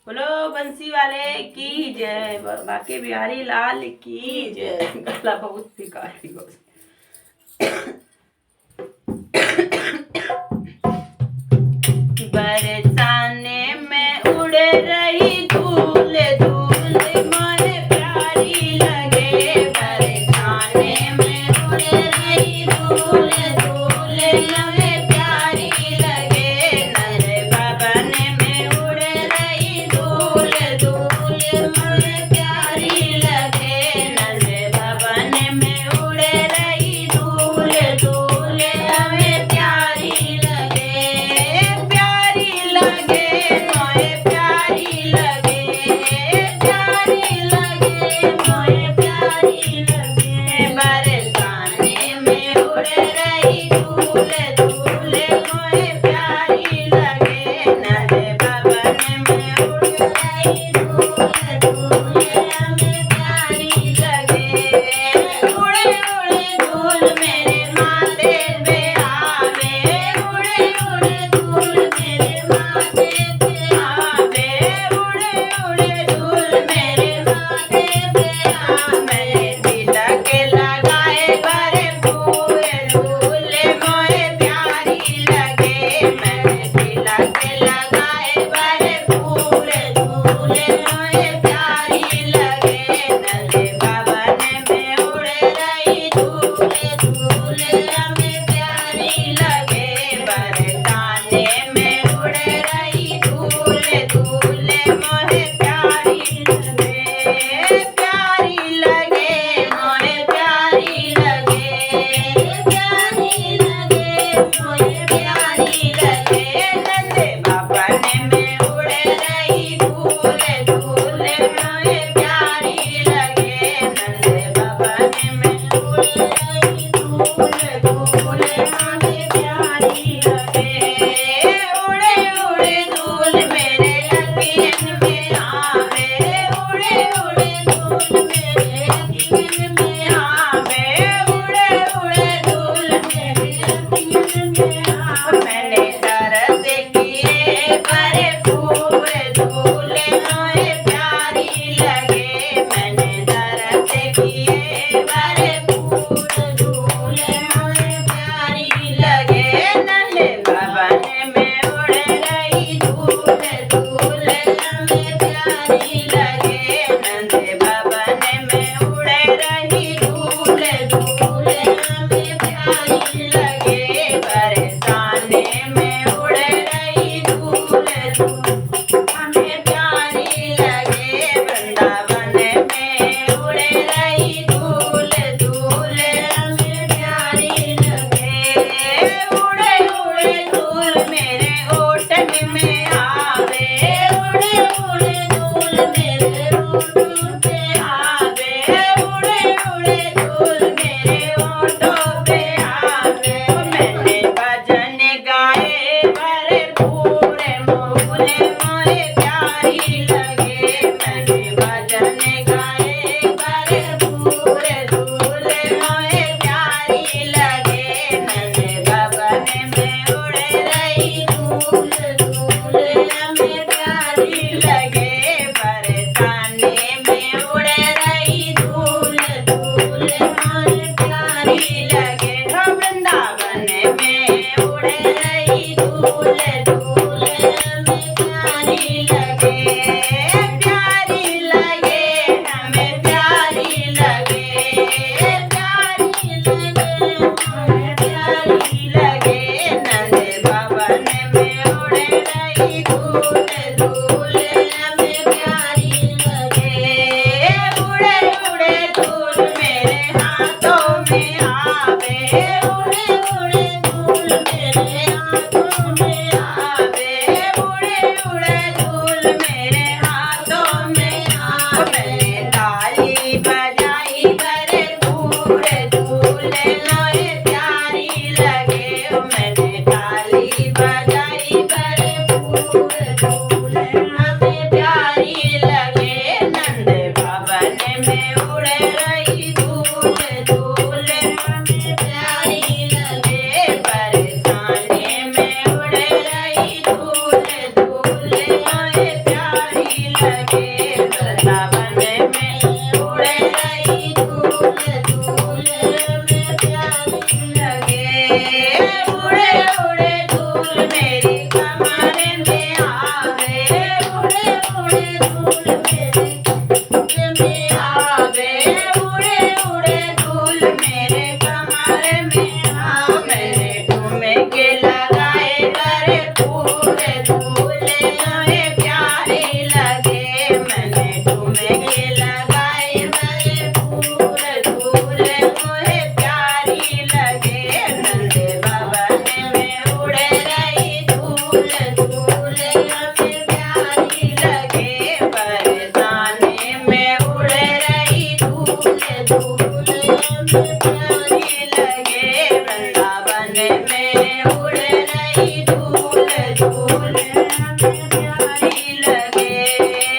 बोलो बंसी वाले की जय, बाके बिहारी लाल की जय। गला बहुत बेकार हो। बरसाने में उड़ रही धूल धूल मोरे प्यारी लगे। बरसाने में उड़ रही धूल धूल मोरे प्यारी लगे। नर भवन में उड़ रही धूल धूल मोरे प्यारी लगे। नर भवन में उड़ रही धूल धूल हमें प्यारी लगे। प्यारी लगे मोए प्यारी लगे। प्यारी लगे मोए प्यारी लगे। बरसाने में उड़ रही धूल धूल मोए प्यारी लगे। नर भवन में उड़ रही धूल धूल हमें प्यारी लगे। उड़े उड़े धूल मेरे माथे पे आवे। उड़े उड़े धूल मेरे माथे पे आवे। उड़े उड़े धूल मेरे माथे पे आवे। तिलक लगाए भरपूर धूल मोए प्यारी लगे। मैंने तिलक लगाए भरपूर धूल मोए प्यारी लगे। नर भवन में उड़ रही धूल धूल हमें प्यारी लगे। बरसाने में उड़ रही धूल धूल मोहे प्यारी लगे। प्यारी लगे मोहे प्यारी लगे। प्यारी लगे मोहे प्यारी लगे। नंद भवन में उड़ रही धूल धूल मोहे प्यारी लगे। नंद भवन में उड़ रही धूल धूल हमें प्यारी लगे। उड़े उड़े धूल मेरे अखियन में आवे। उड़े उड़े धूल मेरे अखियन में आवे। उड़े उड़े धूल मेरे अखियन में आवे। मैंने दर्द किए भरपूर धूल मोए प्यारी लगे। मैंने दर्द किए भरपूर धूल मोए प्यारी लगे। नंद भवन में उड़ रही धूल धूल हमें प्यारी लगे। नंद भवन में उड़ रही धूल धूल हमें प्यारी लगे। बरसाने में उड़ रही धूल धूल हमें प्यारी लगे। वृंदावन में उड़ रही धूल धूल हमें प्यारी लगे। उड़े उड़े धूल मेरे ओठन में आवे। उड़े उड़े धूल मेरे ओठों पे आवे। उड़े उड़े धूल मेरे ओठों पे आवे। मैंने भजन गाए भरपूर मोले मोए प्यारी लगे। मैंने भजन गाए भरपूर धूल मोए प्यारी लगे। नंद भवन में उड़ रही धूल धूल हमें प्यारी लगे। बरसाने में उड़ रही धूल धूल हमें प्यारी लगे। हो वृंदावन में उड़ रही धूल धूल हमें प्यारी लगे। प्यारी लगे हमें प्यारी लगे। प्यारी लगे हमें प्यारी लगे। नंद भवन में उड़ रही धूल धूल हमें प्यारी लगे। उड़े उड़े धूल मेरे हाथों में आवे। उड़े उड़े धूल मेरे हाथों में आवे। उड़े उड़े धूल मेरे हाथों में आवे। ताली बजाई भरपूर धूल मोए प्यारी लगे। मैंने ताली बजाई भरपूर धूल रे